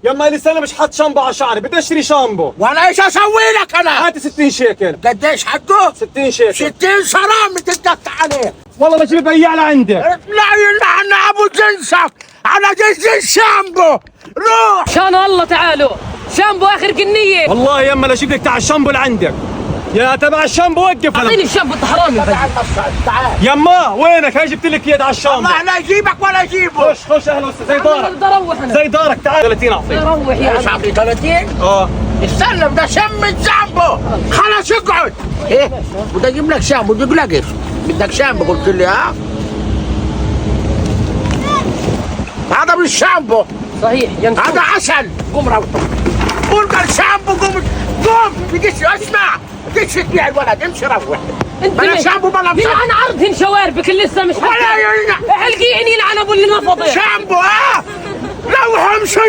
يما لي سنه مش حاط شامبو على شعري، بدي اشتري شامبو. وانا ايش اسوي لك انا؟ هاتي 60 شيكل. قديش حقه؟ 60 شيكل. 60 صرامة تتقطع عليه. والله بجيب بياع لعندك. لا يلعن ابو جنسك على جنس الشامبو. روح. شان الله تعالوا شامبو اخر كنيه. والله يما لجيب لك تاع الشامبو لعندك. يا تبع الشامبو وقف. اعطيني الشامبو انت حرامي. تعال. يما وينك؟ هاي جبت لك اياه على الشامبو. الله لا يجيبك ولا يجيبه. خش اهلا وسهلا زي دارك. بدي اروح انا. زي دارك تعال 30 اعطيك. روح يا ايش عم. اعطي 30؟ اه استنى بدي اشم الشامبو. خلاص اقعد. ايه؟ بدي اجيب لك شامبو بدك لقف. بدك شامبو قلت لي ها؟ هذا مش شامبو. صحيح هذا عسل. قوم روح. قول قال شامبو قوم. قوم بديش اسمع. بديش تبيع الولد امشي روح. بلا شامبو بلا هنا انا عرضهن شواربك اللي لسه مش ولا حلقيني لعن ابو اللي نفضي. شامبو ها؟ روحوا امشوا